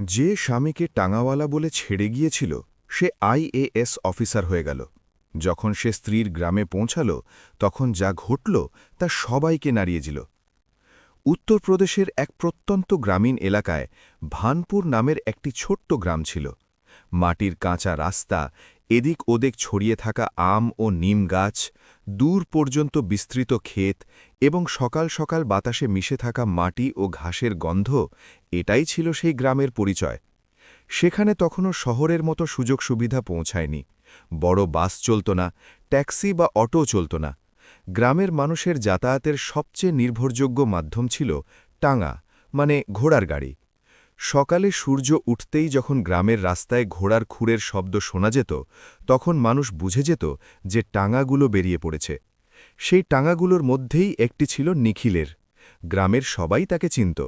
যে স্বামীকে টাঙাওয়ালা বলে ছেড়ে গিয়েছিল সে আইএএস অফিসার হয়ে গেল। যখন সে স্ত্রীর গ্রামে পৌঁছাল তখন যা ঘটল তা সবাইকে নাড়িয়ে দিল। উত্তরপ্রদেশের এক প্রত্যন্ত গ্রামীণ এলাকায় ভানপুর নামের একটি ছোট্ট গ্রাম ছিল। মাটির কাঁচা রাস্তা, এদিক ওদিক ছড়িয়ে থাকা আম ও নিম গাছ, দূর পর্যন্ত বিস্তৃত ক্ষেত এবং সকাল সকাল বাতাসে মিশে থাকা মাটি ও ঘাসের গন্ধ, এটাই ছিল সেই গ্রামের পরিচয়। সেখানে তখনও শহরের মতো সুযোগ সুবিধা পৌঁছায়নি। বড় বাস চলত না, ট্যাক্সি বা অটো চলত না। গ্রামের মানুষের যাতায়াতের সবচেয়ে নির্ভরযোগ্য মাধ্যম ছিল টাঙা, মানে ঘোড়ার গাড়ি। সকালে সূর্য উঠতেই যখন গ্রামের রাস্তায় ঘোড়ার খুরের শব্দ শোনা যেত, তখন মানুষ বুঝে যেত যে টাঙাগুলো বেরিয়ে পড়েছে। সেই টাঙাগুলোর মধ্যেই একটি ছিল নিখিলের। গ্রামের সবাই তাকে চিনত।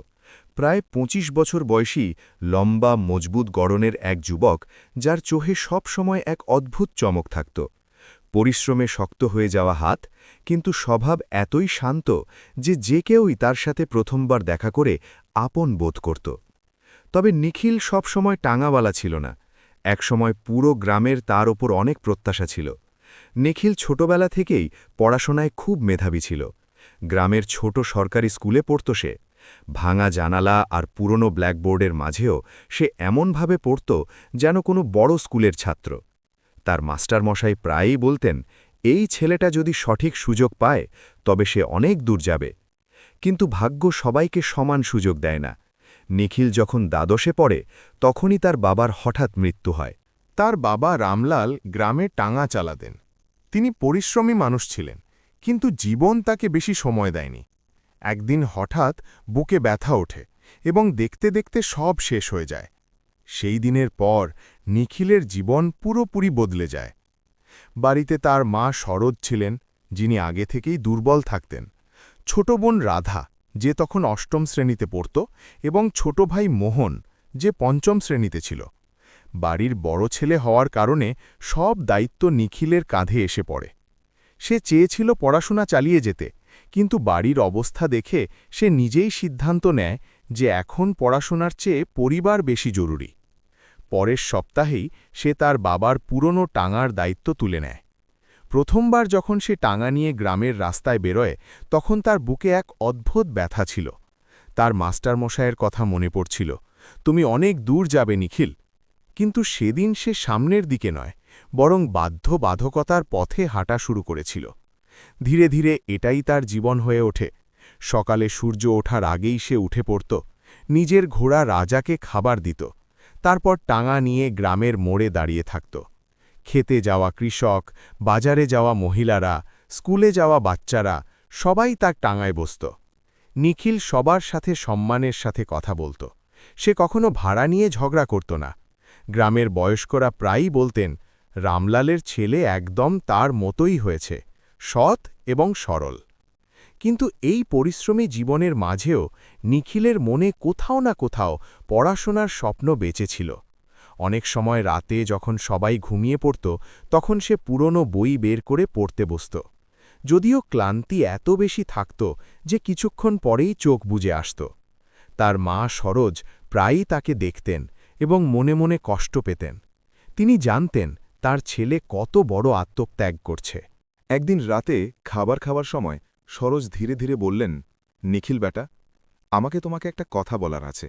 প্রায় ২৫ বছর বয়সী, লম্বা মজবুত গড়নের এক যুবক, যার চোখে সব সময় এক অদ্ভুত চমক থাকত। পরিশ্রমে শক্ত হয়ে যাওয়া হাত, কিন্তু স্বভাব এতই শান্ত যে কেউই তার সাথে প্রথমবার দেখা করে আপন বোধ করত। তবে নিখিল সব সময় টাঙাওয়ালা ছিল না। একসময় পুরো গ্রামের তার ওপর অনেক প্রত্যাশা ছিল। নিখিল ছোটবেলা থেকেই পড়াশোনায় খুব মেধাবী ছিল। গ্রামের ছোট সরকারি স্কুলে পড়ত সে। ভাঙা জানালা আর পুরনো ব্ল্যাকবোর্ডের মাঝেও সে এমনভাবে পড়ত যেন কোনো বড় স্কুলের ছাত্র। তার মাস্টারমশাই প্রায়ই বলতেন, এই ছেলেটা যদি সঠিক সুযোগ পায় তবে সে অনেক দূর যাবে। কিন্তু ভাগ্য সবাইকে সমান সুযোগ দেয় না। নিখিল যখন দ্বাদশে পড়ে তখনই তার বাবার হঠাৎ মৃত্যু হয়। তার বাবা রামলাল গ্রামে টাঙা চালাতেন। তিনি পরিশ্রমী মানুষ ছিলেন, কিন্তু জীবন তাকে বেশি সময় দেয়নি। একদিন হঠাৎ বুকে ব্যথা ওঠে এবং দেখতে দেখতে সব শেষ হয়ে যায়। সেই দিনের পর নিখিলের জীবন পুরোপুরি বদলে যায়। বাড়িতে তার মা সরোজ ছিলেন, যিনি আগে থেকেই দুর্বল থাকতেন। ছোট বোন রাধা, যে তখন অষ্টম শ্রেণীতে পড়ত, এবং ছোট ভাই মোহন, যে পঞ্চম শ্রেণীতে ছিল। বাড়ির বড় ছেলে হওয়ার কারণে সব দায়িত্ব নিখিলের কাঁধে এসে পড়ে। সে চেয়েছিল পড়াশোনা চালিয়ে যেতে, কিন্তু বাড়ির অবস্থা দেখে সে নিজেই সিদ্ধান্ত নেয় যে এখন পড়াশোনার চেয়ে পরিবার বেশি জরুরি। পরের সপ্তাহেই সে তার বাবার পুরনো টাঙার দায়িত্ব তুলে নেয়। প্রথমবার যখন সে টাঙা নিয়ে গ্রামের রাস্তায় বেরোয়, তখন তার বুকে এক অদ্ভুত ব্যথা ছিল। তার মাস্টারমশায়ের কথা মনে পড়ছিল, তুমি অনেক দূর যাবে নিখিল। কিন্তু সেদিন সে সামনের দিকে নয়, বরং বাধ্যবাধকতার পথে হাঁটা শুরু করেছিল। ধীরে ধীরে এটাই তার জীবন হয়ে ওঠে। সকালে সূর্য ওঠার আগেই সে উঠে পড়ত, নিজের ঘোড়া রাজাকে খাবার দিত, তারপর টাঙা নিয়ে গ্রামের মোড়ে দাঁড়িয়ে থাকত। খেতে যাওয়া কৃষক, বাজারে যাওয়া মহিলারা, স্কুলে যাওয়া বাচ্চারা, সবাই তার টাঙায় বসত। নিখিল সবার সাথে সম্মানের সাথে কথা বলত। সে কখনো ভাড়া নিয়ে ঝগড়া করত না। গ্রামের বয়স্করা প্রায়ই বলতেন, রামলালের ছেলে একদম তার মতোই হয়েছে, সৎ এবং সরল। কিন্তু এই পরিশ্রমী জীবনের মাঝেও নিখিলের মনে কোথাও না কোথাও পড়াশোনার স্বপ্ন বেঁচেছিল। অনেক সময় রাতে যখন সবাই ঘুমিয়ে পড়ত, তখন সে পুরনো বই বের করে পড়তে বসত। যদিও ক্লান্তি এত বেশি থাকত যে কিছুক্ষণ পরেই চোখ বুজে আসত। তার মা সরোজ প্রায়ই তাকে দেখতেন এবং মনে মনে কষ্ট পেতেন। তিনি জানতেন তার ছেলে কত বড় আত্মত্যাগ করছে। একদিন রাতে খাবার খাওয়ার সময় সরোজ ধীরে ধীরে বললেন, নিখিল বেটা, আমাকে তোমাকে একটা কথা বলার আছে।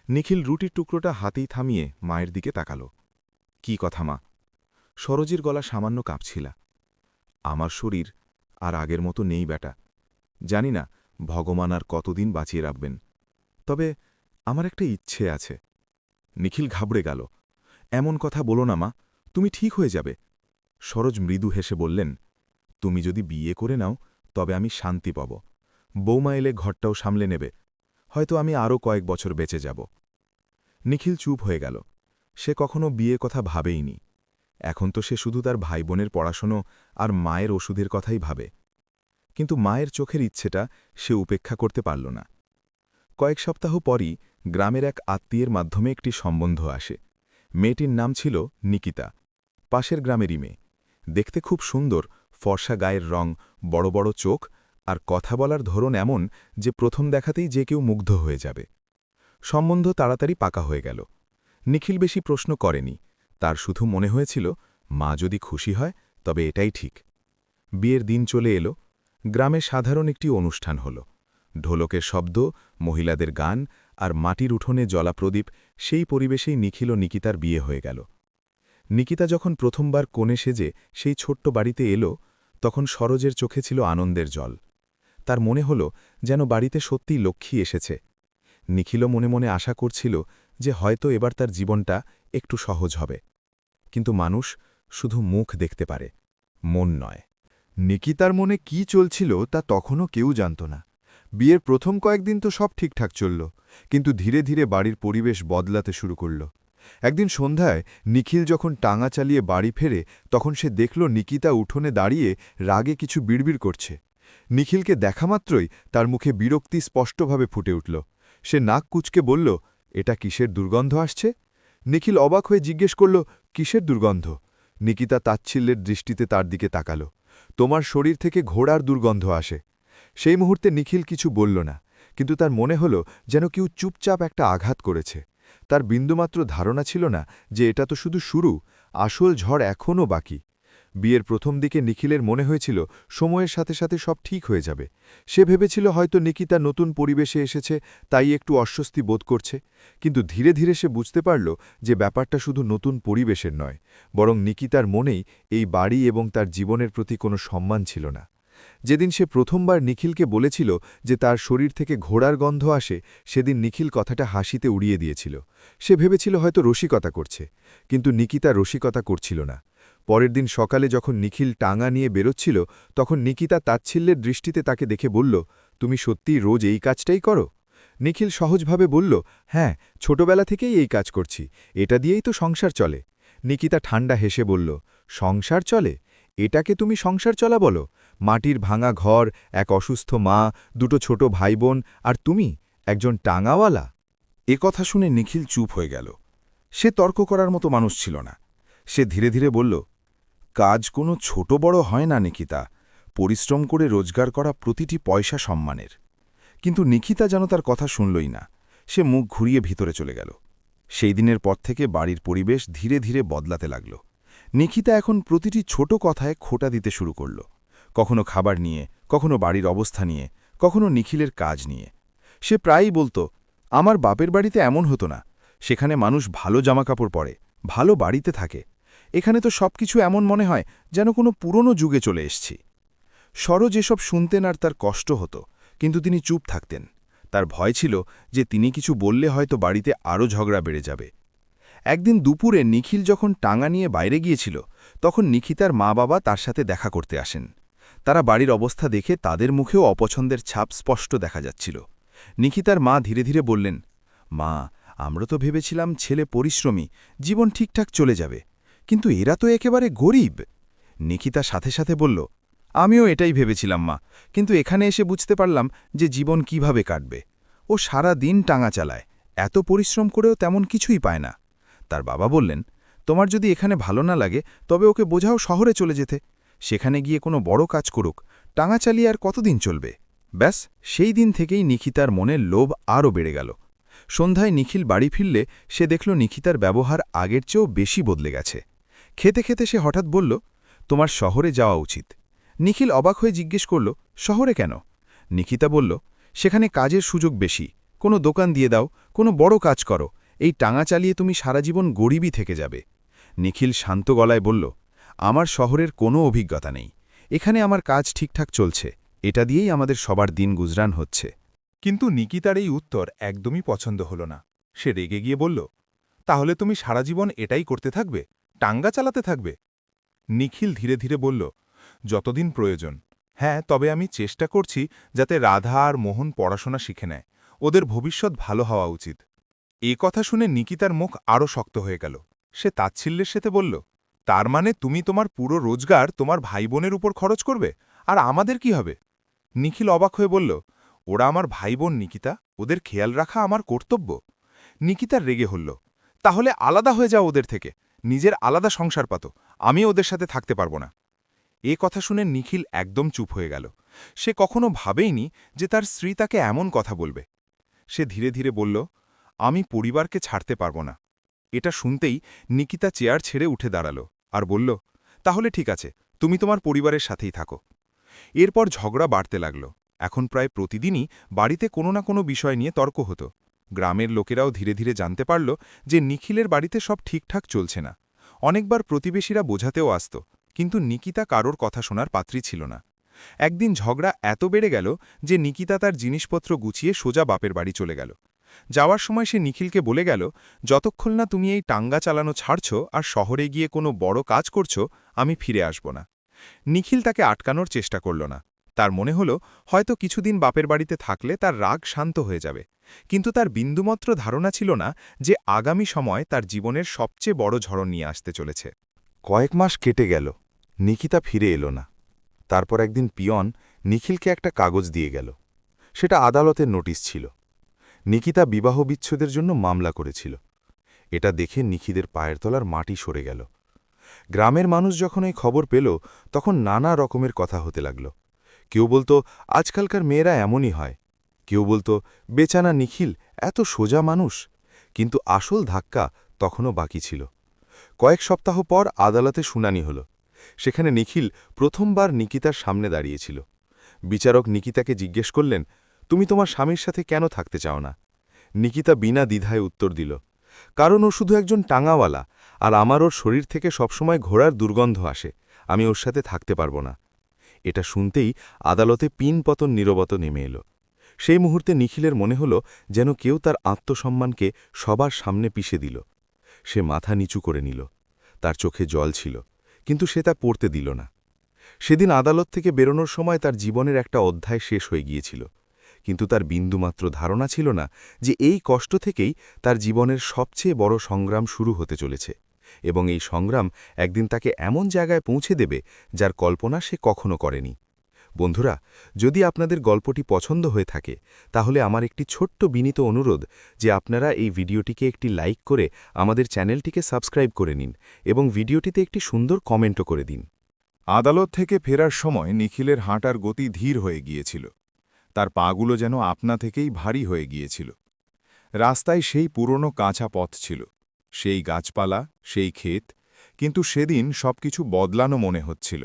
নিখিল রুটির টুকরোটা হাতেই থামিয়ে মায়ের দিকে তাকাল। কি কথা মা? সরোজের গলা সামান্য কাঁপছিল। আমার শরীর আর আগের মতো নেই বেটা। জানি না ভগবান আর কতদিন বাঁচিয়ে রাখবেন, তবে আমার একটা ইচ্ছে আছে। নিখিল ঘাবড়ে গেল। এমন কথা বলো না মা, তুমি ঠিক হয়ে যাবে। সরোজ মৃদু হেসে বললেন, তুমি যদি বিয়ে করে নাও তবে আমি শান্তি পাব। বৌমা এলে ঘরটাও সামলে নেবে। হয়তো আমি আরও কয়েক বছর বেঁচে যাব। নিখিল চুপ হয়ে গেল। সে কখনো বিয়ে কথা ভাবেইনি। এখন তো সে শুধু তার ভাই বোনের পড়াশোনা আর মায়ের ওষুধের কথাই ভাবে। কিন্তু মায়ের চোখের ইচ্ছেটা সে উপেক্ষা করতে পারল না। কয়েক সপ্তাহ পরই গ্রামের এক আত্মীয়ের মাধ্যমে একটি সম্বন্ধ আসে। মেয়েটির নাম ছিল নিকিতা। পাশের গ্রামেরই মেয়ে। দেখতে খুব সুন্দর, ফর্সা গায়ের রং, বড় বড় চোখ আর কথা বলার ধরন এমন যে প্রথম দেখাতেই যে কেউ মুগ্ধ হয়ে যাবে। সম্বন্ধ তাড়াতাড়ি পাকা হয়ে গেল। নিখিল বেশি প্রশ্ন করেনি, তার শুধু মনে হয়েছিল মা যদি খুশি হয় তবে এটাই ঠিক। বিয়ের দিন চলে এলো। গ্রামে সাধারণ একটি অনুষ্ঠান হল। ঢোলকের শব্দ, মহিলাদের গান আর মাটির উঠোনে জ্বলা প্রদীপ, সেই পরিবেশেই নিখিল ও নিকিতার বিয়ে হয়ে গেল। নিকিতা যখন প্রথমবার কোণে সেজে সেই ছোট্ট বাড়িতে এলো, তখন সরোজের চোখে ছিল আনন্দের জল। তার মনে হল যেন বাড়িতে সত্যিই লক্ষ্মী এসেছে। নিখিলও মনে মনে আশা করছিল যে হয়তো এবার তার জীবনটা একটু সহজ হবে। কিন্তু মানুষ শুধু মুখ দেখতে পারে, মন নয়। নিকিতার মনে কি চলছিল তা তখনও কেউ জানত না। বিয়ের প্রথম কয়েকদিন তো সব ঠিকঠাক চলল, কিন্তু ধীরে ধীরে বাড়ির পরিবেশ বদলাতে শুরু করল। একদিন সন্ধ্যায় নিখিল যখন টাঙা চালিয়ে বাড়ি ফেরে, তখন সে দেখল নিকিতা উঠোনে দাঁড়িয়ে রাগে কিছু বিড়বিড় করছে। নিখিলকে দেখামাত্রই তার মুখে বিরক্তি স্পষ্টভাবে ফুটে উঠল। সে নাক কুঁচকে বলল, এটা কিসের দুর্গন্ধ আসছে? নিখিল অবাক হয়ে জিজ্ঞেস করল, কিসের দুর্গন্ধ? নিকিতা তাচ্ছিল্যের দৃষ্টিতে তার দিকে তাকাল। তোমার শরীর থেকে ঘোড়ার দুর্গন্ধ আসে। সেই মুহূর্তে নিখিল কিছু বলল না, কিন্তু তার মনে হল যেন কেউ চুপচাপ একটা আঘাত করেছে। তার বিন্দুমাত্র ধারণা ছিল না যে এটা তো শুধু শুরু, আসল ঝড় এখনও বাকি। বিয়ের প্রথম দিকে নিখিলের মনে হয়েছিল সময়ের সাথে সাথে সব ঠিক হয়ে যাবে। সে ভেবেছিল হয়তো নিকিতা নতুন পরিবেশে এসেছে, তাই একটু অস্বস্তি বোধ করছে। কিন্তু ধীরে ধীরে সে বুঝতে পারল যে ব্যাপারটা শুধু নতুন পরিবেশের নয়, বরং নিকিতার মনেই এই বাড়ি এবং তার জীবনের প্রতি কোনো সম্মান ছিল না। যেদিন সে প্রথমবার নিখিলকে বলেছিল যে তার শরীর থেকে ঘোড়ার গন্ধ আসে, সেদিন নিখিল কথাটা হাসিতে উড়িয়ে দিয়েছিল। সে ভেবেছিল হয়তো রসিকতা করছে, কিন্তু নিকিতা রসিকতা করছিল না। পরের দিন সকালে যখন নিখিল টাঙা নিয়ে বেরোচ্ছিল, তখন নিকিতা তাচ্ছিল্যের দৃষ্টিতে তাকে দেখে বলল, তুমি সত্যিই রোজ এই কাজটাই করো? নিখিল সহজভাবে বলল, হ্যাঁ, ছোটবেলা থেকেই এই কাজ করছি, এটা দিয়েই তো সংসার চলে। নিকিতা ঠান্ডা হেসে বলল, সংসার চলে? এটাকে তুমি সংসার চলা বলো? মাটির ভাঙা ঘর, এক অসুস্থ মা, দুটো ছোট ভাইবোন, আর তুমি একজন টাঙাওয়ালা? এ কথা শুনে নিখিল চুপ হয়ে গেল। সে তর্ক করার মতো মানুষ ছিল না। সে ধীরে ধীরে বলল, কাজ কোনো ছোট বড় হয় না নিকিতা, পরিশ্রম করে রোজগার করা প্রতিটি পয়সা সম্মানের। কিন্তু নিকিতা যেন তার কথা শুনলই না। সে মুখ ঘুরিয়ে ভিতরে চলে গেল। সেই দিনের পর থেকে বাড়ির পরিবেশ ধীরে ধীরে বদলাতে লাগল। নিকিতা এখন প্রতিটি ছোট কথায় খোঁটা দিতে শুরু করল। কখনো খাবার নিয়ে, কখনো বাড়ির অবস্থা নিয়ে, কখনো নিখিলের কাজ নিয়ে। সে প্রায়ই বলতো, আমার বাপের বাড়িতে এমন হতো না, সেখানে মানুষ ভালো জামাকাপড় পরে, ভালো বাড়িতে থাকে। এখানে তো সবকিছু এমন মনে হয় যেন কোনো পুরনো যুগে চলে এসছি। সরোজ এসব শুনতেন আর তার কষ্ট হতো, কিন্তু তিনি চুপ থাকতেন। তার ভয় ছিল যে তিনি কিছু বললে হয়তো বাড়িতে আরও ঝগড়া বেড়ে যাবে। একদিন দুপুরে নিখিল যখন টাঙা নিয়ে বাইরে গিয়েছিল, তখন নিখিতার মা বাবা তার সাথে দেখা করতে আসেন। তারা বাড়ির অবস্থা দেখে তাদের মুখেও অপছন্দের ছাপ স্পষ্ট দেখা যাচ্ছিল। নিখিতার মা ধীরে ধীরে বললেন, মা, আমরা তো ভেবেছিলাম ছেলে পরিশ্রমী, জীবন ঠিকঠাক চলে যাবে, কিন্তু এরা তো একেবারে গরিব। নিখিতা সাথে সাথে বলল, আমিও এটাই ভেবেছিলাম মা, কিন্তু এখানে এসে বুঝতে পারলাম যে জীবন কিভাবে কাটবে। ও সারা দিন টাঙা চালায়, এত পরিশ্রম করেও তেমন কিছুই পায় না। তার বাবা বললেন, তোমার যদি এখানে ভালো না লাগে তবে ওকে বোঝাও শহরে চলে যেতে, সেখানে গিয়ে কোনো বড় কাজ করুক, টাঙা চালিয়ে আর কতদিন চলবে। ব্যাস, সেই দিন থেকেই নিখিতার মনের লোভ আরও বেড়ে গেল। সন্ধ্যায় নিখিল বাড়ি ফিরলে সে দেখল নিখিতার ব্যবহার আগের চেয়েও বেশি বদলে গেছে। খেতে খেতে সে হঠাৎ বলল, তোমার শহরে যাওয়া উচিত। নিখিল অবাক হয়ে জিজ্ঞেস করল, শহরে কেন? নিখিতা বলল, সেখানে কাজের সুযোগ বেশি, কোনো দোকান দিয়ে দাও, কোনো বড় কাজ করো, এই টাঙা চালিয়ে তুমি সারা জীবন গরিবই থেকে যাবে। নিখিল শান্ত গলায় বলল, আমার শহরের কোনো অভিজ্ঞতা নেই, এখানে আমার কাজ ঠিকঠাক চলছে, এটা দিয়েই আমাদের সবার দিন গুজরান হচ্ছে। কিন্তু নিকিতার এই উত্তর একদমই পছন্দ হল না। সে রেগে গিয়ে বলল, তাহলে তুমি সারা জীবন এটাই করতে থাকবে, টাঙ্গা চালাতে থাকবে? নিখিল ধীরে ধীরে বলল, যতদিন প্রয়োজন। হ্যাঁ, তবে আমি চেষ্টা করছি যাতে রাধা আর মোহন পড়াশোনা শিখে নেয়, ওদের ভবিষ্যৎ ভালো হওয়া উচিত। এ কথা শুনে নিকিতার মুখ আরও শক্ত হয়ে গেল। সে তাচ্ছিল্যের সাথে বলল, তার মানে তুমি তোমার পুরো রোজগার তোমার ভাইবোনের উপর খরচ করবে, আর আমাদের কি হবে? নিখিল অবাক হয়ে বলল, ওরা আমার ভাইবোন নিকিতা, ওদের খেয়াল রাখা আমার কর্তব্য। নিকিতার রেগে হল, তাহলে আলাদা হয়ে যাও ওদের থেকে, নিজের আলাদা সংসার পাতো, আমি ওদের সাথে থাকতে পারব না। এ কথা শুনে নিখিল একদম চুপ হয়ে গেল। সে কখনো ভাবেইনি যে তার স্ত্রী তাকে এমন কথা বলবে। সে ধীরে ধীরে বলল, আমি পরিবারকে ছাড়তে পারব না। এটা শুনতেই নিকিতা চেয়ার ছেড়ে উঠে দাঁড়াল আর বলল, তাহলে ঠিক আছে, তুমি তোমার পরিবারের সাথেই থাকো। এরপর ঝগড়া বাড়তে লাগল। এখন প্রায় প্রতিদিনই বাড়িতে কোনো না কোনো বিষয় নিয়ে তর্ক হতো। গ্রামের লোকেরাও ধীরে ধীরে জানতে পারল যে নিখিলের বাড়িতে সব ঠিকঠাক চলছে না। অনেকবার প্রতিবেশীরা বোঝাতেও আসত, কিন্তু নিকিতা কারোর কথা শোনার পাত্রী ছিল না। একদিন ঝগড়া এত বেড়ে গেল যে নিকিতা তার জিনিসপত্র গুছিয়ে সোজা বাপের বাড়ি চলে গেল। যাওয়ার সময় সে নিখিলকে বলে গেল, যতক্ষণ না তুমি এই টাঙ্গা চালানো ছাড়ছ আর শহরে গিয়ে কোনো বড় কাজ করছো, আমি ফিরে আসব না। নিখিল তাকে আটকানোর চেষ্টা করল না। তার মনে হলো হয়তো কিছুদিন বাপের বাড়িতে থাকলে তার রাগ শান্ত হয়ে যাবে, কিন্তু তার বিন্দুমাত্র ধারণা ছিল না যে আগামী সময় তার জীবনের সবচেয়ে বড় ঝড়ন নিয়ে আসতে চলেছে। কয়েক মাস কেটে গেল, নিকিতা ফিরে এলো না। তারপর একদিন পিয়ন নিখিলকে একটা কাগজ দিয়ে গেল। সেটা আদালতের নোটিশ ছিল। নিকিতা বিবাহ বিচ্ছেদের জন্য মামলা করেছিল। এটা দেখে নিখিদের পায়ের তলার মাটি সরে গেল। গ্রামের মানুষ যখন এই খবর পেল, তখন নানা রকমের কথা হতে লাগল। কেউ বলতো আজকালকার মেয়েরা এমনই হয়, কেউ বলতো বেচানা নিখিল এত সোজা মানুষ। কিন্তু আসল ধাক্কা তখনও বাকি ছিল। কয়েক সপ্তাহ পর আদালতে শুনানি হল। সেখানে নিখিল প্রথমবার নিকিতার সামনে দাঁড়িয়েছিল। বিচারক নিকিতাকে জিজ্ঞেস করলেন, তুমি তোমার স্বামীর সাথে কেন থাকতে চাও না? নিকিতা বিনা দ্বিধায় উত্তর দিল, কারণ ও শুধু একজন টাঙাওয়ালা, আর আমার ওর শরীর থেকে সবসময় ঘোড়ার দুর্গন্ধ আসে। আমি ওর সাথে থাকতে পারব না। এটা শুনতেই আদালতে পিনপতন নীরবতা নেমে এলো। সেই মুহূর্তে নিখিলের মনে হল যেন কেউ তার আত্মসম্মানকে সবার সামনে পিষে দিল। সে মাথা নিচু করে নিল। তার চোখে জল ছিল, কিন্তু সে তা পড়তে দিল না। সেদিন আদালত থেকে বেরোনোর সময় তার জীবনের একটা অধ্যায় শেষ হয়ে গিয়েছিল, কিন্তু তার বিন্দুমাত্র ধারণা ছিল না যে এই কষ্ট থেকেই তার জীবনের সবচেয়ে বড় সংগ্রাম শুরু হতে চলেছে, এবং এই সংগ্রাম একদিন তাকে এমন জায়গায় পৌঁছে দেবে যার কল্পনা সে কখনো করেনি। বন্ধুরা, যদি আপনাদের গল্পটি পছন্দ হয়ে থাকে, তাহলে আমার একটি ছোট্ট বিনীত অনুরোধ যে আপনারা এই ভিডিওটিকে একটি লাইক করে আমাদের চ্যানেলটিকে সাবস্ক্রাইব করে নিন এবং ভিডিওটিতে একটি সুন্দর কমেন্টও করে দিন। আদালত থেকে ফেরার সময় নিখিলের হাঁটার গতি ধীর হয়ে গিয়েছিল। তার পাগুলো যেন আপনা থেকেই ভারী হয়ে গিয়েছিল। রাস্তায় সেই পুরনো কাঁচা পথ ছিল, সেই গাছপালা, সেই ক্ষেত, কিন্তু সেদিন সবকিছু বদলানো মনে হচ্ছিল।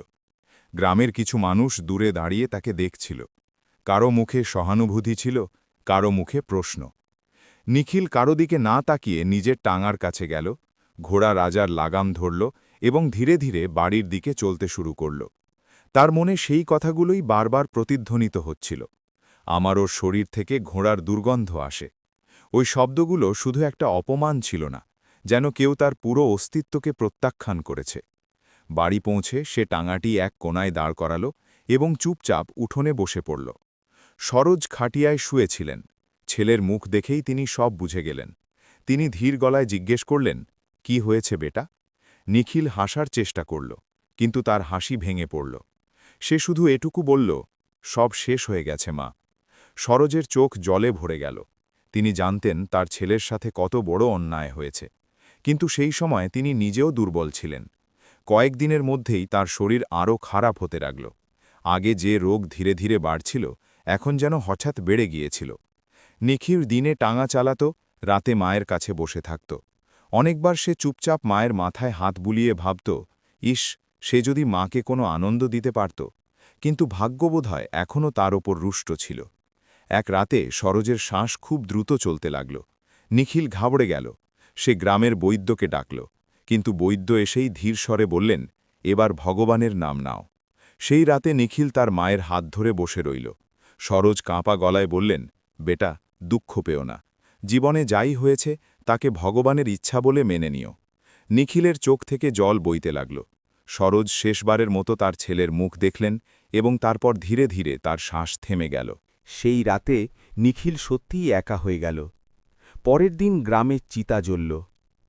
গ্রামের কিছু মানুষ দূরে দাঁড়িয়ে তাকে দেখছিল। কারো মুখে সহানুভূতি ছিল, কারো মুখে প্রশ্ন। নিখিল কারো দিকে না তাকিয়ে নিজের টাঙার কাছে গেল, ঘোড়া রাজার লাগাম ধরল এবং ধীরে ধীরে বাড়ির দিকে চলতে শুরু করল। তার মনে সেই কথাগুলোই বারবার প্রতিধ্বনিত হচ্ছিল। আমার ওর শরীর থেকে ঘোড়ার দুর্গন্ধ আসে। ওই শব্দগুলো শুধু একটা অপমান ছিল না, যেন কেউ তার পুরো অস্তিত্বকে প্রত্যাখ্যান করেছে। বাড়ি পৌঁছে সে টাঙাটি এক কোণায় দাঁড় করাল এবং চুপচাপ উঠোনে বসে পড়ল। সরোজ খাটিয়ায় শুয়েছিলেন। ছেলের মুখ দেখেই তিনি সব বুঝে গেলেন। তিনি ধীর গলায় জিজ্ঞেস করলেন, কি হয়েছে বেটা? নিখিল হাসার চেষ্টা করল, কিন্তু তার হাসি ভেঙে পড়ল। সে শুধু এটুকু বলল, সব শেষ হয়ে গেছে মা। সরোজের চোখ জলে ভরে গেল। তিনি জানতেন তার ছেলের সাথে কত বড় অন্যায় হয়েছে, কিন্তু সেই সময় তিনি নিজেও দুর্বল ছিলেন। কয়েকদিনের মধ্যেই তার শরীর আরও খারাপ হতে লাগল। আগে যে রোগ ধীরে ধীরে বাড়ছিল, এখন যেন হঠাৎ বেড়ে গিয়েছিল। নিখিল দিনে টাঙা চালাত, রাতে মায়ের কাছে বসে থাকত। অনেকবার সে চুপচাপ মায়ের মাথায় হাত বুলিয়ে ভাবত, ইস, সে যদি মাকে কোনো আনন্দ দিতে পারত। কিন্তু ভাগ্যবোধহয় এখনও তার ওপর রুষ্ট ছিল। এক রাতে সরোজের শ্বাস খুব দ্রুত চলতে লাগল। নিখিল ঘাবড়ে গেল। সে গ্রামের বৈদ্যকে ডাকল, কিন্তু বৈদ্য এসেই ধীর স্বরে বললেন, এবার ভগবানের নাম নাও। সেই রাতে নিখিল তার মায়ের হাত ধরে বসে রইল। সরোজ কাঁপা গলায় বললেন, বেটা, দুঃখ পেও না। জীবনে যাই হয়েছে তাকে ভগবানের ইচ্ছা বলে মেনে নিও। নিখিলের চোখ থেকে জল বইতে লাগল। সরোজ শেষবারের মতো তার ছেলের মুখ দেখলেন এবং তারপর ধীরে ধীরে তার শ্বাস থেমে গেল। সেই রাতে নিখিল সত্যিই একা হয়ে গেল। পরের দিন গ্রামে চিতা জ্বলল।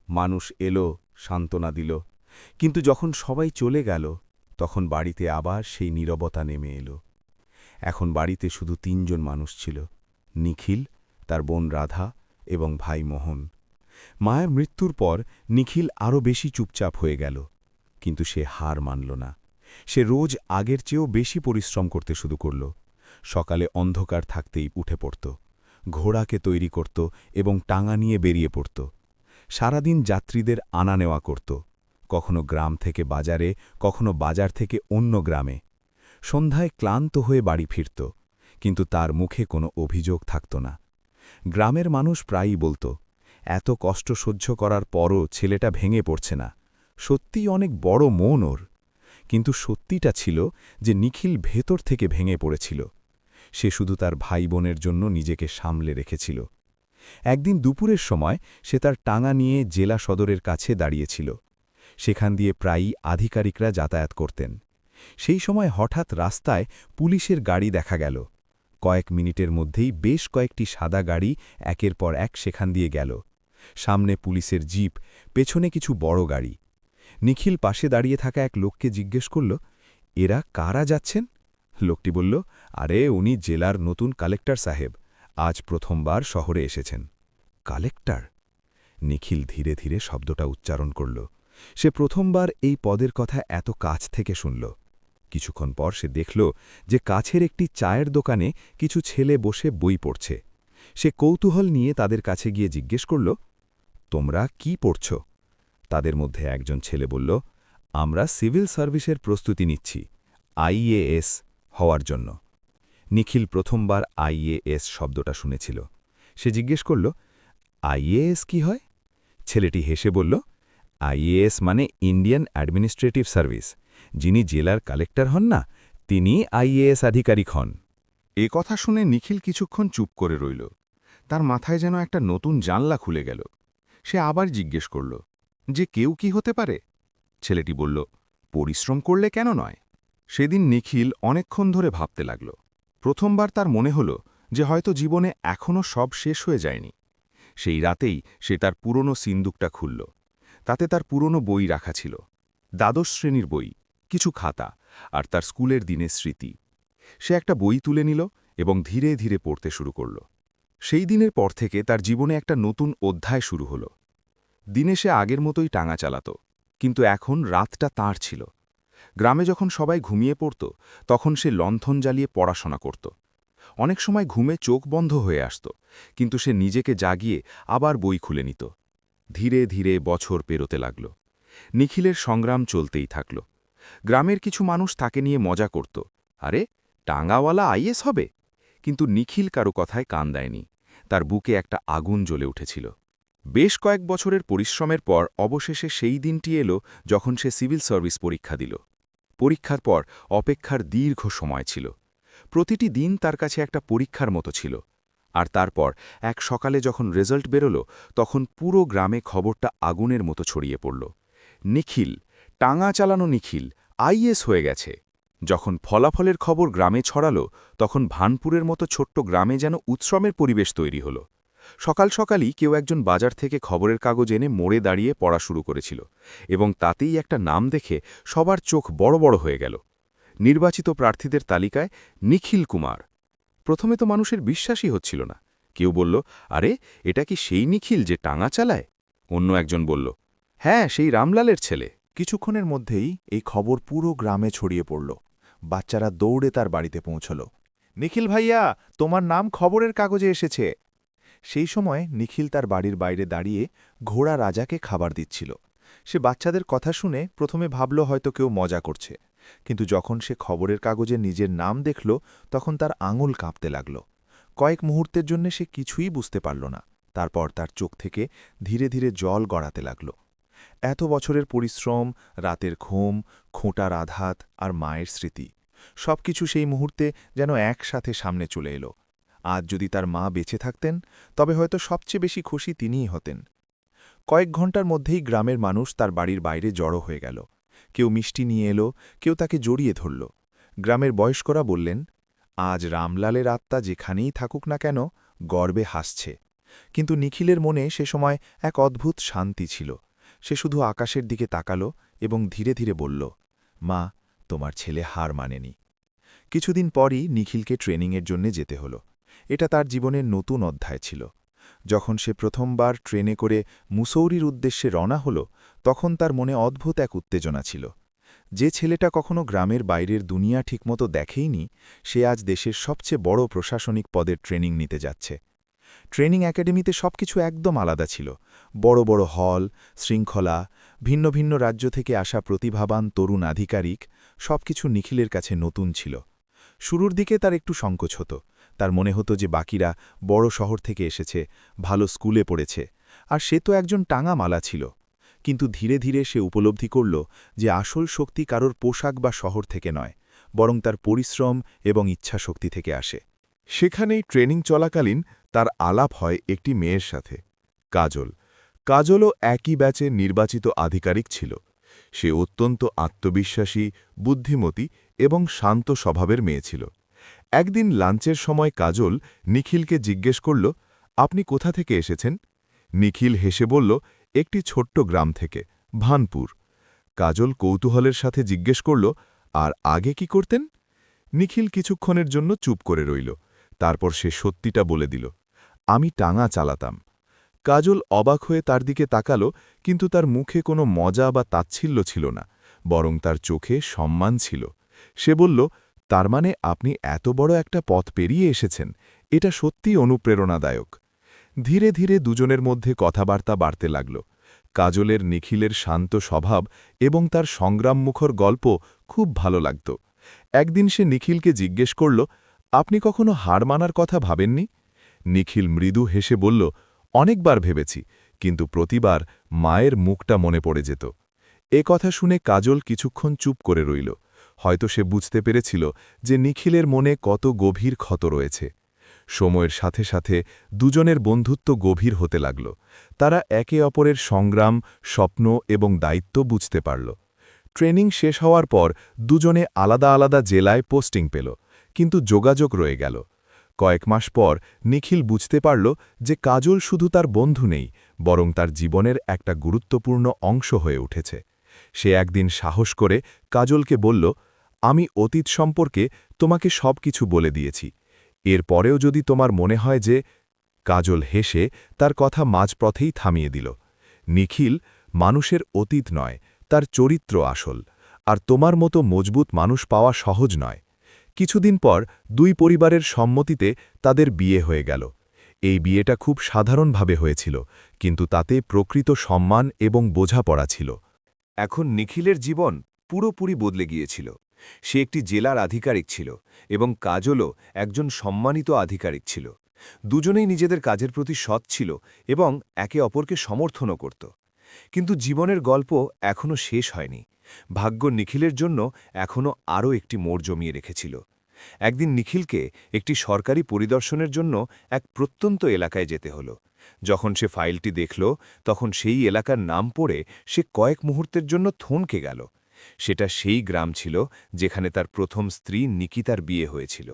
মানুষ এলো, সান্ত্বনা দিল, কিন্তু যখন সবাই চলে গেল, তখন বাড়িতে আবার সেই নীরবতা নেমে এলো। এখন বাড়িতে শুধু ৩ জন মানুষ ছিল, নিখিল, তার বোন রাধা এবং ভাই মোহন। মায়ের মৃত্যুর পর নিখিল আরও বেশি চুপচাপ হয়ে গেল, কিন্তু সে হার মানল না। সে রোজ আগের চেয়েও বেশি পরিশ্রম করতে শুরু করল। সকালে অন্ধকার থাকতেই উঠে পড়ত, ঘোড়াকে তৈরি করত এবং টাঙা নিয়ে বেরিয়ে পড়ত। সারাদিন যাত্রীদের আনা নেওয়া করত, কখনো গ্রাম থেকে বাজারে, কখনো বাজার থেকে অন্য গ্রামে। সন্ধ্যায় ক্লান্ত হয়ে বাড়ি ফিরত, কিন্তু তার মুখে কোনো অভিযোগ থাকত না। গ্রামের মানুষ প্রায়ই বলত, এত কষ্ট সহ্য করার পরও ছেলেটা ভেঙে পড়ছে না, সত্যিই অনেক বড় মন ওর। কিন্তু সত্যিটা ছিল যে নিখিল ভেতর থেকে ভেঙে পড়েছিল। সে শুধু তার ভাই বোনের জন্য নিজেকে সামলে রেখেছিল। একদিন দুপুরের সময় সে তার টাঙা নিয়ে জেলা সদরের কাছে দাঁড়িয়েছিল। সেখান দিয়ে প্রায়ই আধিকারিকরা যাতায়াত করতেন। সেই সময় হঠাৎ রাস্তায় পুলিশের গাড়ি দেখা গেল। কয়েক মিনিটের মধ্যেই বেশ কয়েকটি সাদা গাড়ি একের পর এক সেখান দিয়ে গেল। সামনে পুলিশের জিপ, পেছনে কিছু বড় গাড়ি। নিখিল পাশে দাঁড়িয়ে থাকা এক লোককে জিজ্ঞেস করল, এরা কারা যাচ্ছেন? লোকটি বলল, আরে উনি জেলার নতুন কালেক্টর সাহেব, আজ প্রথমবার শহরে এসেছেন। কালেক্টর? নিখিল ধীরে ধীরে শব্দটা উচ্চারণ করল। সে প্রথমবার এই পদের কথা এত কাছ থেকে শুনল। কিছুক্ষণ পর সে দেখল যে কাছের একটি চায়ের দোকানে কিছু ছেলে বসে বই পড়ছে। সে কৌতূহল নিয়ে তাদের কাছে গিয়ে জিজ্ঞেস করল, তোমরা কি পড়ছ? তাদের মধ্যে একজন ছেলে বলল, আমরা সিভিল সার্ভিসের প্রস্তুতি নিচ্ছি, আইএএস হওয়ার জন্য। নিখিল প্রথমবার আইএএস শব্দটা শুনেছিল। সে জিজ্ঞেস করল, আইএএস কি হয়? ছেলেটি হেসে বলল, আইএএস মানে ইন্ডিয়ান অ্যাডমিনিস্ট্রেটিভ সার্ভিস। যিনি জেলার কালেক্টর হন না, তিনি আইএএস আধিকারিক হন। এ কথা শুনে নিখিল কিছুক্ষণ চুপ করে রইল। তার মাথায় যেন একটা নতুন জানলা খুলে গেল। সে আবার জিজ্ঞেস করল, যে কেউ কি হতে পারে? ছেলেটি বলল, পরিশ্রম করলে কেন নয়? সেদিন নিখিল অনেকক্ষণ ধরে ভাবতে লাগল। প্রথমবার তার মনে হল যে হয়তো জীবনে এখনও সব শেষ হয়ে যায়নি। সেই রাতেই সে তার পুরনো সিন্দুকটা খুলল। তাতে তার পুরনো বই রাখা ছিল, দ্বাদশ শ্রেণীর বই, কিছু খাতা আর তার স্কুলের দিনের স্মৃতি। সে একটা বই তুলে নিল এবং ধীরে ধীরে পড়তে শুরু করল। সেই দিনের পর থেকে তার জীবনে একটা নতুন অধ্যায় শুরু হল। দিনে সে আগের মতোই টাঙা চালাত, কিন্তু এখন রাতটা তাঁর ছিল। গ্রামে যখন সবাই ঘুমিয়ে পড়ত, তখন সে লণ্ঠন জ্বালিয়ে পড়াশোনা করত। অনেক সময় ঘুমে চোখ বন্ধ হয়ে আসত, কিন্তু সে নিজেকে জাগিয়ে আবার বই খুলে নিত। ধীরে ধীরে বছর পেরোতে লাগল। নিখিলের সংগ্রাম চলতেই থাকল। গ্রামের কিছু মানুষ তাকে নিয়ে মজা করত, আরে টাঙ্গাওয়ালা আইএস হবে। কিন্তু নিখিল কারো কথায় কান দেয়নি। তার বুকে একটা আগুন জ্বলে উঠেছিল। বেশ কয়েক বছরের পরিশ্রমের পর অবশেষে সেই দিনটি এলো যখন সে সিভিল সার্ভিস পরীক্ষা দিল। পরীক্ষার পর অপেক্ষার দীর্ঘ সময় ছিল। প্রতিটি দিন তার কাছে একটা পরীক্ষার মতো ছিল। আর তারপর এক সকালে যখন রেজাল্ট বেরোল, তখন পুরো গ্রামে খবরটা আগুনের মতো ছড়িয়ে পড়ল। নিখিল, টাঙা চালানো নিখিল, আইএস হয়ে গেছে। যখন ফলাফলের খবর গ্রামে ছড়ালো, তখন ভানপুরের মতো ছোট্ট গ্রামে যেন উৎসবের পরিবেশ তৈরি হলো। সকাল সকালই কেউ একজন বাজার থেকে খবরের কাগজ এনে মোড়ে দাঁড়িয়ে পড়া শুরু করেছিল, এবং তাতেই একটা নাম দেখে সবার চোখ বড় বড় হয়ে গেল। নির্বাচিত প্রার্থীদের তালিকায় নিখিল কুমার। প্রথমে তো মানুষের বিশ্বাসই হচ্ছিল না। কেউ বলল, আরে এটা কি সেই নিখিল যে টাঙা চালায়? অন্য একজন বলল, হ্যাঁ, সেই রামলালের ছেলে। কিছুক্ষণের মধ্যেই এই খবর পুরো গ্রামে ছড়িয়ে পড়ল। বাচ্চারা দৌড়ে তার বাড়িতে পৌঁছল। নিখিল ভাইয়া, তোমার নাম খবরের কাগজে এসেছে। সেই সময় নিখিল তার বাড়ির বাইরে দাঁড়িয়ে ঘোড়া রাজাকে খাবার দিচ্ছিল। সে বাচ্চাদের কথা শুনে প্রথমে ভাবল হয়তো কেউ মজা করছে, কিন্তু যখন সে খবরের কাগজে নিজের নাম দেখল, তখন তার আঙুল কাঁপতে লাগল। কয়েক মুহূর্তের জন্য সে কিছুই বুঝতে পারল না। তারপর তার চোখ থেকে ধীরে ধীরে জল গড়াতে লাগল। এত বছরের পরিশ্রম, রাতের ঘুম, খোঁটার আঘাত আর মায়ের স্মৃতি, সবকিছু সেই মুহূর্তে যেন একসাথে সামনে চলে এলো। আজ যদি তার মা বেঁচে থাকতেন, তবে হয়তো সবচেয়ে বেশি খুশি তিনিই হতেন। কয়েক ঘণ্টার মধ্যেই গ্রামের মানুষ তার বাড়ির বাইরে জড়ো হয়ে গেল। কেউ মিষ্টি নিয়ে এলো, কেউ তাকে জড়িয়ে ধরল। গ্রামের বয়স্করা বললেন, আজ রামলালের আত্মা যেখানেই থাকুক না কেন, গর্বে হাসছে। কিন্তু নিখিলের মনে সে সময় এক অদ্ভুত শান্তি ছিল। সে শুধু আকাশের দিকে তাকাল এবং ধীরে ধীরে বলল, মা, তোমার ছেলে হার মানেনি। কিছুদিন পরই নিখিলকে ট্রেনিংয়ের জন্য যেতে হলো। এটা তার জীবনের নতুন অধ্যায় ছিল। যখন সে প্রথমবার ট্রেনে করে মুসৌরির উদ্দেশ্যে রওনা হল, তখন তার মনে অদ্ভুত এক উত্তেজনা ছিল। যে ছেলেটা কখনো গ্রামের বাইরের দুনিয়া ঠিকমতো দেখেইনি, সে আজ দেশের সবচেয়ে বড় প্রশাসনিক পদের ট্রেনিং নিতে যাচ্ছে। ট্রেনিং একাডেমিতে সবকিছু একদম আলাদা ছিল। বড় বড় হল, শৃঙ্খলা, ভিন্ন ভিন্ন রাজ্য থেকে আসা প্রতিভাবান তরুণ আধিকারিক, সবকিছু নিখিলের কাছে নতুন ছিল। শুরুর দিকে তার একটু সংকোচ হতো। তার মনে হতো যে বাকিরা বড় শহর থেকে এসেছে, ভালো স্কুলে পড়েছে, আর সে তো একজন টাঙামালা ছিল। কিন্তু ধীরে ধীরে সে উপলব্ধি করল যে আসল শক্তি কারোর পোশাক বা শহর থেকে নয়, বরং তার পরিশ্রম এবং ইচ্ছাশক্তি থেকে আসে। সেখানেই ট্রেনিং চলাকালীন তার আলাপ হয় একটি মেয়ের সাথে, কাজল। কাজলও একই ব্যাচের নির্বাচিত আধিকারিক ছিল। সে অত্যন্ত আত্মবিশ্বাসী, বুদ্ধিমতী এবং শান্ত স্বভাবের মেয়ে ছিল। একদিন লাঞ্চের সময় কাজল নিখিলকে জিজ্ঞেস করল, আপনি কোথা থেকে এসেছেন? নিখিল হেসে বলল, একটি ছোট্ট গ্রাম থেকে, ভানপুর। কাজল কৌতূহলের সাথে জিজ্ঞেস করল, আর আগে কি করতেন? নিখিল কিছুক্ষণের জন্য চুপ করে রইল। তারপর সে সত্যিটা বলে দিল, আমি টাঙা চালাতাম। কাজল অবাক হয়ে তার দিকে তাকাল, কিন্তু তার মুখে কোনো মজা বা তাচ্ছিল্য ছিল না, বরং তার চোখে সম্মান ছিল। সে বলল, তার মানে আপনি এত বড় একটা পথ পেরিয়ে এসেছেন, এটা সত্যিই অনুপ্রেরণাদায়ক। ধীরে ধীরে দুজনের মধ্যে কথাবার্তা বাড়তে লাগল। কাজলের নিখিলের শান্ত স্বভাব এবং তার সংগ্রামমুখর গল্প খুব ভালো লাগত। একদিন সে নিখিলকে জিজ্ঞেস করল, আপনি কখনো হার মানার কথা ভাবেননি? নিখিল মৃদু হেসে বলল, অনেকবার ভেবেছি, কিন্তু প্রতিবার মায়ের মুখটা মনে পড়ে যেত। এ কথা শুনে কাজল কিছুক্ষণ চুপ করে রইল। হয়তো সে বুঝতে পেরেছিল যে নিখিলের মনে কত গভীর ক্ষত রয়েছে। সময়ের সাথে সাথে দুজনের বন্ধুত্ব গভীর হতে লাগল। তারা একে অপরের সংগ্রাম, স্বপ্ন এবং দায়িত্ব বুঝতে পারল। ট্রেনিং শেষ হওয়ার পর দুজনে আলাদা আলাদা জেলায় পোস্টিং পেল, কিন্তু যোগাযোগ রয়ে গেল। কয়েক মাস পর নিখিল বুঝতে পারল যে কাজল শুধু তার বন্ধু নেই, বরং তার জীবনের একটা গুরুত্বপূর্ণ অংশ হয়ে উঠেছে। সে একদিন সাহস করে কাজলকে বলল, আমি অতীত সম্পর্কে তোমাকে সবকিছু বলে দিয়েছি। এর পরেও যদি তোমার মনে হয় যে... কাজল হেসে তার কথা মাঝপথেই থামিয়ে দিল। নিখিল, মানুষের অতীত নয়, তার চরিত্র আসল, আর তোমার মতো মজবুত মানুষ পাওয়া সহজ নয়। কিছুদিন পর দুই পরিবারের সম্মতিতে তাদের বিয়ে হয়ে গেল। এই বিয়েটা খুব সাধারণভাবে হয়েছিল, কিন্তু তাতে প্রকৃত সম্মান এবং বোঝাপড়া ছিল। এখন নিখিলের জীবন পুরোপুরি বদলে গিয়েছিল। সে একটি জেলার আধিকারিক ছিল এবং কাজলও একজন সম্মানিত আধিকারিক ছিল। দুজনেই নিজেদের কাজের প্রতি সৎ ছিল এবং একে অপরকে সমর্থনও করত। কিন্তু জীবনের গল্প এখনও শেষ হয়নি। ভাগ্য নিখিলের জন্য এখনও আরও একটি মোড় জমিয়ে রেখেছিল। একদিন নিখিলকে একটি সরকারি পরিদর্শনের জন্য এক প্রত্যন্ত এলাকায় যেতে হল। যখন সে ফাইলটি দেখল, তখন সেই এলাকার নাম পড়ে সে কয়েক মুহূর্তের জন্য থমকে গেল। সেটা সেই গ্রাম ছিল যেখানে তার প্রথম স্ত্রী নিকিতার বিয়ে হয়েছিল।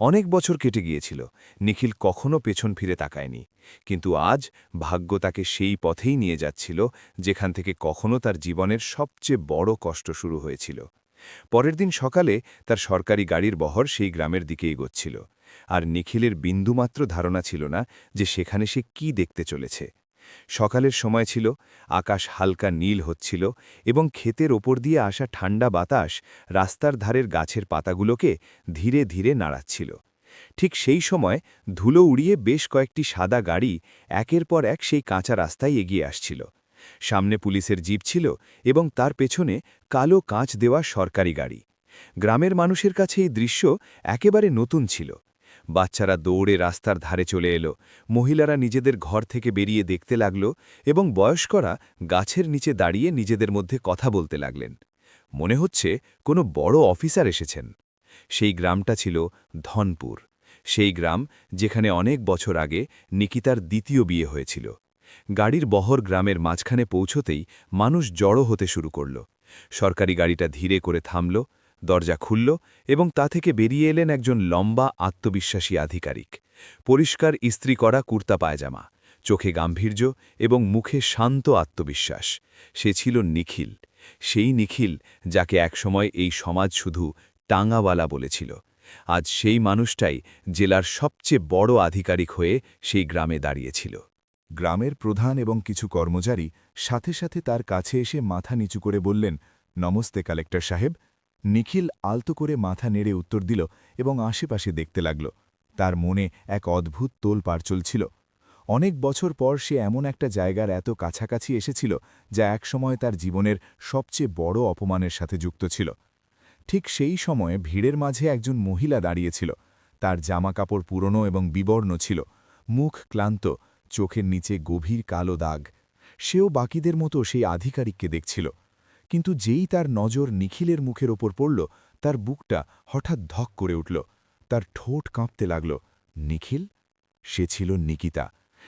অনেক বছর কেটে গিয়েছিল, নিখিল কখনো পেছন ফিরে তাকায়নি। কিন্তু আজ ভাগ্য তাকে সেই পথেই নিয়ে যাচ্ছিল যেখান থেকে কখনো তার জীবনের সবচেয়ে বড় কষ্ট শুরু হয়েছিল। পরের দিন সকালে তার সরকারি গাড়ির বহর সেই গ্রামের দিকে এগোচ্ছিল, আর নিখিলের বিন্দুমাত্র ধারণা ছিল না যে সেখানে সে কি দেখতে চলেছে। সকালের সময় ছিল, আকাশ হালকা নীল হচ্ছিল এবং ক্ষেতের ওপর দিয়ে আসা ঠান্ডা বাতাস রাস্তার ধারের গাছের পাতাগুলোকে ধীরে ধীরে নাড়াচ্ছিল। ঠিক সেই সময় ধুলো উড়িয়ে বেশ কয়েকটি সাদা গাড়ি একের পর এক সেই কাঁচা রাস্তায় এগিয়ে আসছিল। সামনে পুলিশের জিপ ছিল এবং তার পেছনে কালো কাঁচ দেওয়া সরকারি গাড়ি। গ্রামের মানুষের কাছে এই দৃশ্য একেবারে নতুন ছিল। বাচ্চারা দৌড়ে রাস্তার ধারে চলে এলো, মহিলারা নিজেদের ঘর থেকে বেরিয়ে দেখতে লাগল এবং বয়স্করা গাছের নিচে দাঁড়িয়ে নিজেদের মধ্যে কথা বলতে লাগলেন। মনে হচ্ছে কোনো বড় অফিসার এসেছেন। সেই গ্রামটা ছিল ধনপুর, সেই গ্রাম যেখানে অনেক বছর আগে নিকিতার দ্বিতীয় বিয়ে হয়েছিল। গাড়ির বহর গ্রামের মাঝখানে পৌঁছতেই মানুষ জড়ো হতে শুরু করল। সরকারি গাড়িটা ধীরে করে থামল, দরজা খুলল এবং তা থেকে বেরিয়ে এলেন একজন লম্বা আত্মবিশ্বাসী আধিকারিক। পরিষ্কার ইস্ত্রি করা কুর্তা পায়জামা, চোখে গাম্ভীর্য এবং মুখে শান্ত আত্মবিশ্বাস। সে ছিল নিখিল, সেই নিখিল যাকে একসময় এই সমাজ শুধু টাঙাওয়ালা বলেছিল। আজ সেই মানুষটাই জেলার সবচেয়ে বড় আধিকারিক হয়ে সেই গ্রামে দাঁড়িয়েছিল। গ্রামের প্রধান এবং কিছু কর্মচারী সাথে সাথে তার কাছে এসে মাথা নিচু করে বললেন, নমস্তে কালেক্টর সাহেব। নিখিল আলতো করে মাথা নেড়ে উত্তর দিল এবং আশেপাশে দেখতে লাগল। তার মনে এক অদ্ভুত তোলপাড় চলছিল। অনেক বছর পর সে এমন একটা জায়গার এত কাছাকাছি এসেছিল যা একসময় তার জীবনের সবচেয়ে বড় অপমানের সাথে যুক্ত ছিল। ঠিক সেই সময়ে ভিড়ের মাঝে একজন মহিলা দাঁড়িয়েছিল। তার জামাকাপড় পুরনো এবং বিবর্ণ ছিল, মুখ ক্লান্ত, চোখের নিচে গভীর কালো দাগ। সেও বাকিদের মতো সেই আধিকারিককে দেখছিল। কিন্তু যেই তার নজর নিখিলের মুখের ওপর পড়ল, তার বুকটা হঠাৎ ধক করে উঠল। তার ঠোঁট কাঁপতে লাগল। নিখিল? সে ছিল নিকিতা।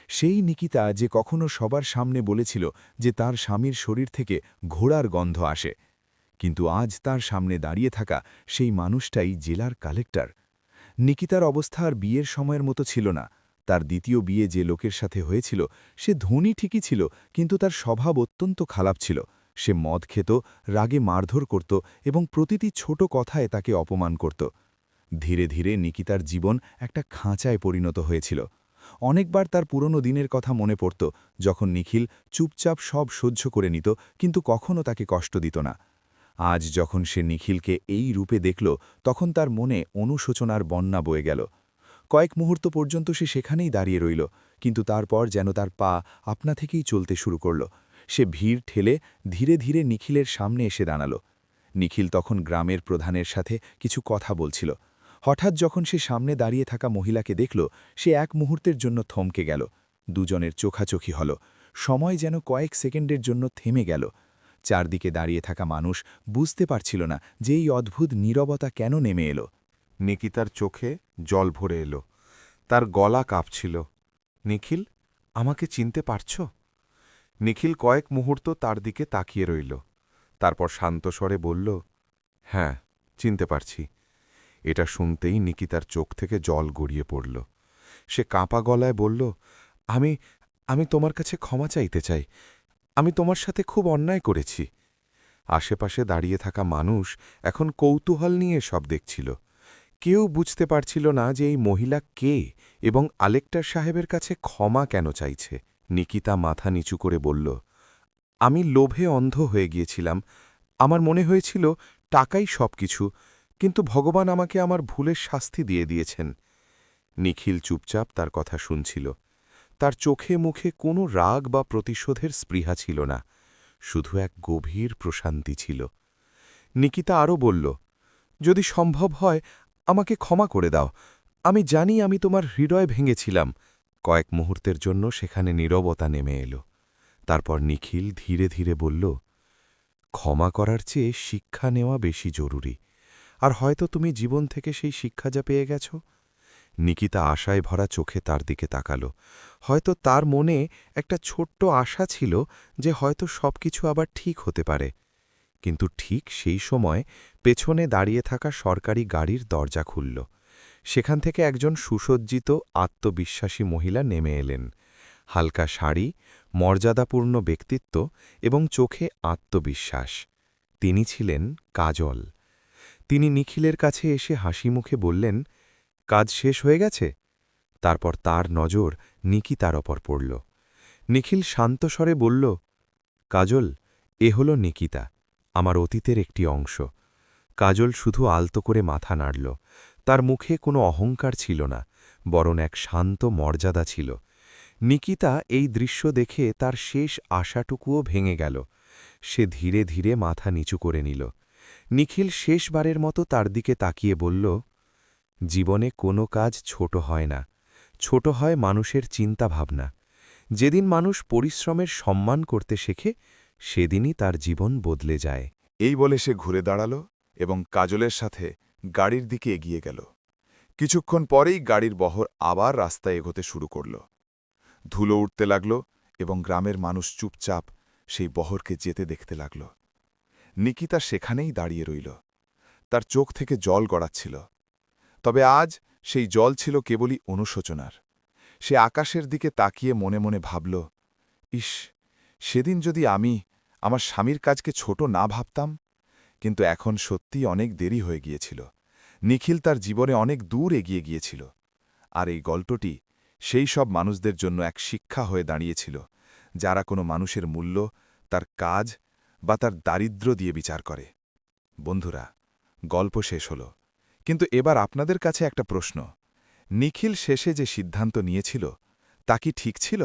সেই নিকিতা যে কখনো সবার সামনে বলেছিল যে তার স্বামীর শরীর থেকে ঘোড়ার গন্ধ আসে। কিন্তু আজ তার সামনে দাঁড়িয়ে থাকা সেই মানুষটাই জেলার কালেক্টর। নিকিতার অবস্থা আর বিয়ের সময়ের মতো ছিল না। তার দ্বিতীয় বিয়ে যে লোকের সাথে হয়েছিল সে ধনী ঠিকই ছিল, কিন্তু তার স্বভাব অত্যন্ত খারাপ ছিল। সে মদ খেত, রাগে মারধর করত এবং প্রতিটি ছোট কথায় তাকে অপমান করত। ধীরে ধীরে নিকিতার জীবন একটা খাঁচায় পরিণত হয়েছিল। অনেকবার তার পুরনো দিনের কথা মনে পড়ত, যখন নিখিল চুপচাপ সব সহ্য করে নিত, কিন্তু কখনও তাকে কষ্ট দিত না। আজ যখন সে নিখিলকে এই রূপে দেখল, তখন তার মনে অনুশোচনার বন্যা বয়ে গেল। কয়েক মুহূর্ত পর্যন্ত সে সেখানেই দাঁড়িয়ে রইল, কিন্তু তারপর যেন তার পা আপনা থেকেই চলতে শুরু করল। সে ভিড় ঠেলে ধীরে ধীরে নিখিলের সামনে এসে দাঁড়াল। নিখিল তখন গ্রামের প্রধানের সাথে কিছু কথা বলছিল। হঠাৎ যখন সে সামনে দাঁড়িয়ে থাকা মহিলাকে দেখল, সে এক মুহূর্তের জন্য থমকে গেল। দুজনের চোখাচোখি হল। সময় যেন কয়েক সেকেন্ডের জন্য থেমে গেল। চারদিকে দাঁড়িয়ে থাকা মানুষ বুঝতে পারছিল না যে এই অদ্ভুত নীরবতা কেন নেমে এলো। নিকিতার চোখে জল ভরে এলো। তার গলা কাঁপছিল। নিখিল, আমাকে চিনতে পারছ? নিখিল কয়েক মুহূর্ত তার দিকে তাকিয়ে রইল। তারপর শান্ত স্বরে বলল, হ্যাঁ, চিনতে পারছি। এটা শুনতেই নিকিতার চোখ থেকে জল গড়িয়ে পড়ল। সে কাঁপা গলায় বলল, আমি আমি তোমার কাছে ক্ষমা চাইতে চাই। আমি তোমার সাথে খুব অন্যায় করেছি। আশেপাশে দাঁড়িয়ে থাকা মানুষ এখন কৌতূহল নিয়ে সব দেখছিল। কেউ বুঝতে পারছিল না যে এই মহিলা কে এবং আলেক্টার সাহেবের কাছে ক্ষমা কেন চাইছে। নিকিতা মাথা নিচু করে বলল, আমি লোভে অন্ধ হয়ে গিয়েছিলাম। আমার মনে হয়েছিল টাকাই সব কিছু, কিন্তু ভগবান আমাকে আমার ভুলের শাস্তি দিয়ে দিয়েছেন। নিখিল চুপচাপ তার কথা শুনছিল। তার চোখে মুখে কোনো রাগ বা প্রতিশোধের স্পৃহা ছিল না, শুধু এক গভীর প্রশান্তি ছিল। নিকিতা আরও বলল, যদি সম্ভব হয় আমাকে ক্ষমা করে দাও। আমি জানি আমি তোমার হৃদয় ভেঙেছিলাম। কয়েক মুহূর্তের জন্য সেখানে নীরবতা নেমে এলো। তারপর নিখিল ধীরে ধীরে বলল, ক্ষমা করার চেয়ে শিক্ষা নেওয়া বেশি জরুরি। আর হয়তো তুমি জীবন থেকে সেই শিক্ষা যা পেয়ে গেছ। নিকিতা আশায় ভরা চোখে তার দিকে তাকাল। হয়তো তার মনে একটা ছোট্ট আশা ছিল যে হয়তো সবকিছু আবার ঠিক হতে পারে। কিন্তু ঠিক সেই সময় পেছনে দাঁড়িয়ে থাকা সরকারি গাড়ির দরজা খুলল। সেখান থেকে একজন সুসজ্জিত আত্মবিশ্বাসী মহিলা নেমে এলেন। হালকা শাড়ি, মর্যাদাপূর্ণ ব্যক্তিত্ব এবং চোখে আত্মবিশ্বাস। তিনি ছিলেন কাজল। তিনি নিখিলের কাছে এসে হাসি মুখে বললেন, কাজ শেষ হয়ে গেছে? তারপর তার নজর নিকিতার ওপর পড়ল। নিখিল শান্ত স্বরে বলল, কাজল, এ হল নিকিতা, আমার অতীতের একটি অংশ। কাজল শুধু আলতো করে মাথা নাড়ল। তার মুখে কোনো অহংকার ছিল না, বরং এক শান্ত মর্যাদা ছিল। নিকিতা এই দৃশ্য দেখে তার শেষ আশাটুকুও ভেঙে গেল। সে ধীরে ধীরে মাথা নিচু করে নিল। নিখিল শেষবারের মতো তার দিকে তাকিয়ে বলল, জীবনে কোনো কাজ ছোট হয় না, ছোট হয় মানুষের চিন্তাভাবনা। যেদিন মানুষ পরিশ্রমের সম্মান করতে শেখে, সেদিনই তার জীবন বদলে যায়। এই বলে সে ঘুরে দাঁড়াল এবং কাজলের সাথে গাড়ির দিকে এগিয়ে গেল। কিছুক্ষণ পরেই গাড়ির বহর আবার রাস্তায় এগোতে শুরু করল। ধুলো উঠতে লাগল এবং গ্রামের মানুষ চুপচাপ সেই বহরকে যেতে দেখতে লাগল। নিকিতা সেখানেই দাঁড়িয়ে রইল। তার চোখ থেকে জল গড়াচ্ছিল। তবে আজ সেই জল ছিল কেবলই অনুশোচনার। সে আকাশের দিকে তাকিয়ে মনে মনে ভাবল, ইস, সেদিন যদি আমি আমার স্বামীর কাজকে ছোট না ভাবতাম। কিন্তু এখন সত্যিই অনেক দেরি হয়ে গিয়েছিল। নিখিল তার জীবনে অনেক দূর এগিয়ে গিয়েছিল। আর এই গল্পটি সেই সব মানুষদের জন্য এক শিক্ষা হয়ে দাঁড়িয়েছিল, যারা কোনো মানুষের মূল্য তার কাজ বা তার দারিদ্র্য দিয়ে বিচার করে। বন্ধুরা, গল্প শেষ হল, কিন্তু এবার আপনাদের কাছে একটা প্রশ্ন। নিখিল শেষে যে সিদ্ধান্ত নিয়েছিল তা কি ঠিক ছিল,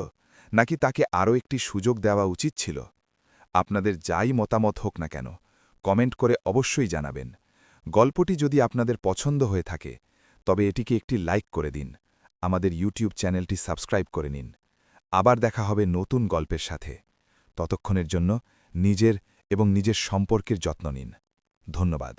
নাকি তাকে আরও একটি সুযোগ দেওয়া উচিত ছিল? আপনাদের যাই মতামত হোক না কেন, কমেন্ট করে অবশ্যই জানাবেন। গল্পটি যদি আপনাদের পছন্দ হয়ে থাকে তবে এটিকে একটি লাইক করে দিন, আমাদের ইউটিউব চ্যানেলটি সাবস্ক্রাইব করে নিন। আবার দেখা হবে নতুন গল্পের সাথে। ততক্ষণের জন্য নিজের এবং নিজের সম্পর্কের যত্ন নিন। ধন্যবাদ।